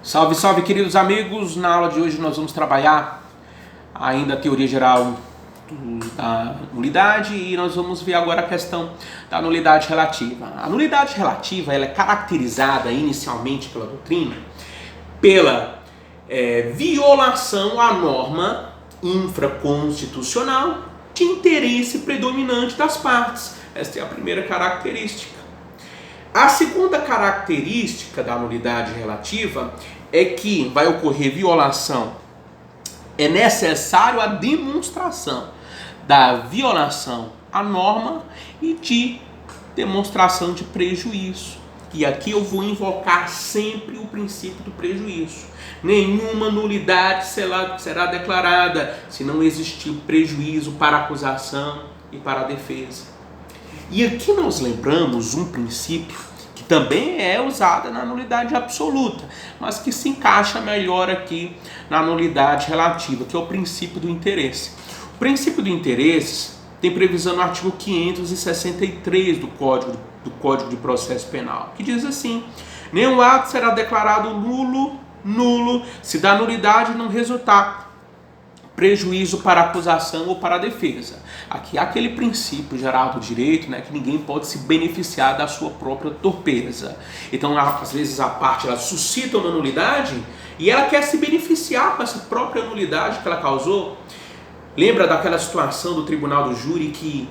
Salve, salve, queridos amigos! Na aula de hoje nós vamos trabalhar ainda a teoria geral da nulidade e nós vamos ver agora a questão da nulidade relativa. A nulidade relativa ela é caracterizada inicialmente pela doutrina pela violação à norma infraconstitucional de interesse predominante das partes. Esta é a primeira característica. A segunda característica da nulidade relativa é que vai ocorrer violação. É necessário a demonstração da violação à norma e de demonstração de prejuízo. E aqui eu vou invocar sempre o princípio do prejuízo. Nenhuma nulidade será declarada se não existir prejuízo para a acusação e para a defesa. E aqui nós lembramos um princípio que também é usado na nulidade absoluta, mas que se encaixa melhor aqui na nulidade relativa, que é o princípio do interesse. O princípio do interesse tem previsão no artigo 563 do Código de Processo Penal, que diz assim: nenhum ato será declarado nulo se da nulidade não resultar prejuízo para a acusação ou para a defesa. Aqui há aquele princípio geral do direito, que ninguém pode se beneficiar da sua própria torpeza. Então, às vezes a parte ela suscita uma nulidade e ela quer se beneficiar com essa própria nulidade que ela causou. Lembra daquela situação do tribunal do júri que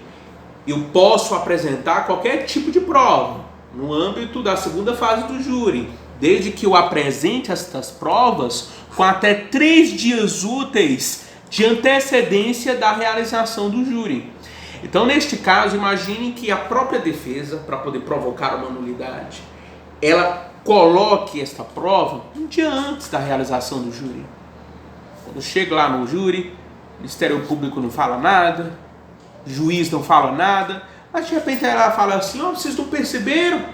eu posso apresentar qualquer tipo de prova no âmbito da segunda fase do júri, desde que eu apresente estas provas com até 3 dias úteis de antecedência da realização do júri. Então, neste caso, imagine que a própria defesa, para poder provocar uma nulidade, ela coloque esta prova um dia antes da realização do júri. Quando chega lá no júri, o Ministério Público não fala nada, o juiz não fala nada, mas de repente ela fala assim: vocês não perceberam?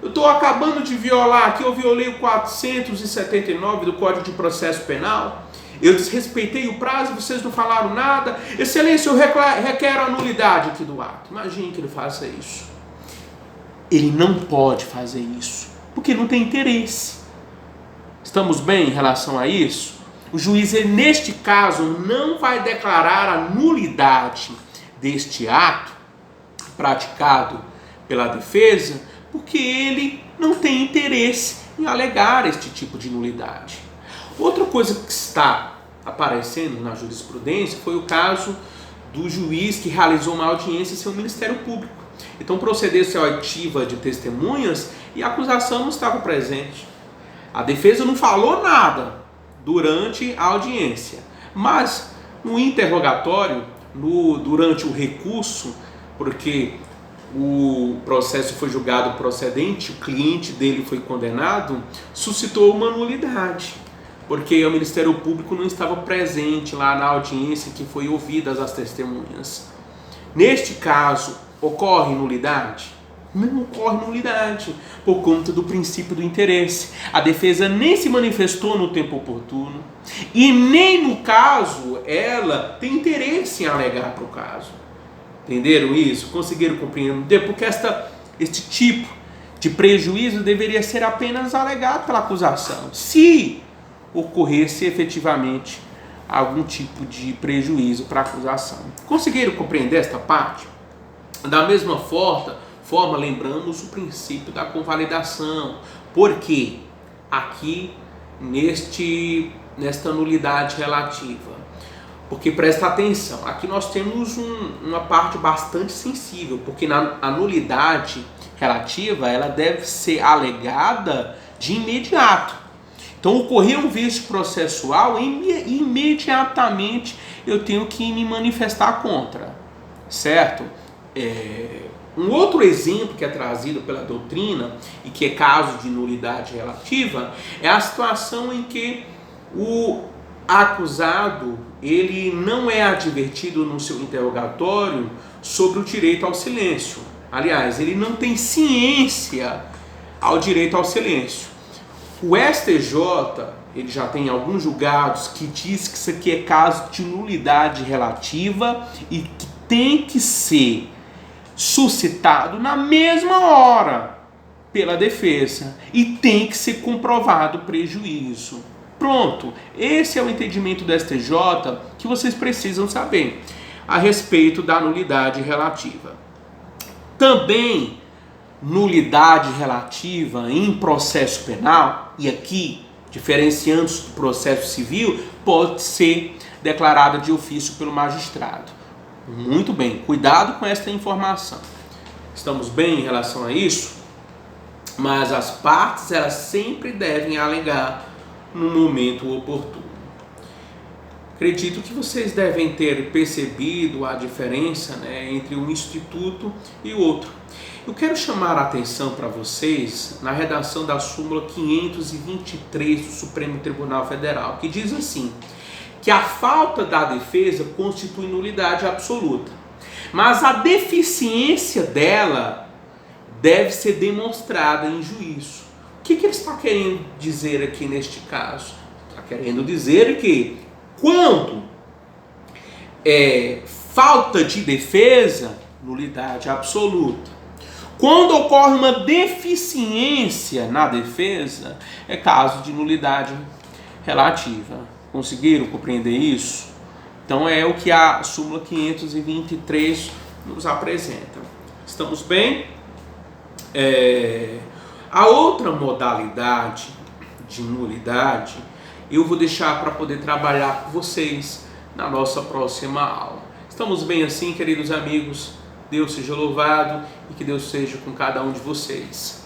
Eu estou acabando de violar aqui, eu violei o 479 do Código de Processo Penal, eu desrespeitei o prazo e vocês não falaram nada. Excelência, eu requero a nulidade aqui do ato. Imagine que ele faça isso. Ele não pode fazer isso, porque não tem interesse. Estamos bem em relação a isso? O juiz, neste caso, não vai declarar a nulidade deste ato praticado pela defesa, porque ele não tem interesse em alegar este tipo de nulidade. Outra coisa que está aparecendo na jurisprudência foi o caso do juiz que realizou uma audiência sem o Ministério Público. Então procedeu-se a oitiva de testemunhas e a acusação não estava presente. A defesa não falou nada durante a audiência, mas no interrogatório, durante o recurso, porque o processo foi julgado procedente, o cliente dele foi condenado, suscitou uma nulidade, porque o Ministério Público não estava presente lá na audiência que foi ouvidas as testemunhas. Neste caso, ocorre nulidade? Não ocorre nulidade, por conta do princípio do interesse. A defesa nem se manifestou no tempo oportuno e nem no caso ela tem interesse em alegar para o caso. Entenderam isso? Conseguiram compreender? Porque este tipo de prejuízo deveria ser apenas alegado pela acusação, se ocorresse efetivamente algum tipo de prejuízo para a acusação. Conseguiram compreender esta parte? Da mesma forma, lembramos o princípio da convalidação. Por quê? Aqui, nesta nulidade relativa. Porque presta atenção, aqui nós temos uma parte bastante sensível, porque a nulidade relativa ela deve ser alegada de imediato. Então, ocorreu um vício processual, imediatamente eu tenho que me manifestar contra, certo? Um outro exemplo que é trazido pela doutrina e que é caso de nulidade relativa é a situação em que o acusado ele não é advertido no seu interrogatório sobre o direito ao silêncio. Aliás, ele não tem ciência ao direito ao silêncio. O STJ, ele já tem alguns julgados que diz que isso aqui é caso de nulidade relativa e que tem que ser suscitado na mesma hora pela defesa e tem que ser comprovado o prejuízo. Pronto, esse é o entendimento do STJ que vocês precisam saber a respeito da nulidade relativa. Também, nulidade relativa em processo penal, e aqui, diferenciando do processo civil, pode ser declarada de ofício pelo magistrado. Muito bem, cuidado com esta informação. Estamos bem em relação a isso? Mas as partes, elas sempre devem alegar no momento oportuno. Acredito que vocês devem ter percebido a diferença, né, entre um instituto e o outro. Eu quero chamar a atenção para vocês na redação da súmula 523 do Supremo Tribunal Federal, que diz assim, que a falta da defesa constitui nulidade absoluta, mas a deficiência dela deve ser demonstrada em juízo. O que ele está querendo dizer aqui neste caso? Está querendo dizer que quando falta de defesa, nulidade absoluta. Quando ocorre uma deficiência na defesa, é caso de nulidade relativa. Conseguiram compreender isso? Então é o que a súmula 523 nos apresenta. Estamos bem? A outra modalidade de nulidade eu vou deixar para poder trabalhar com vocês na nossa próxima aula. Estamos bem assim, queridos amigos? Deus seja louvado e que Deus seja com cada um de vocês.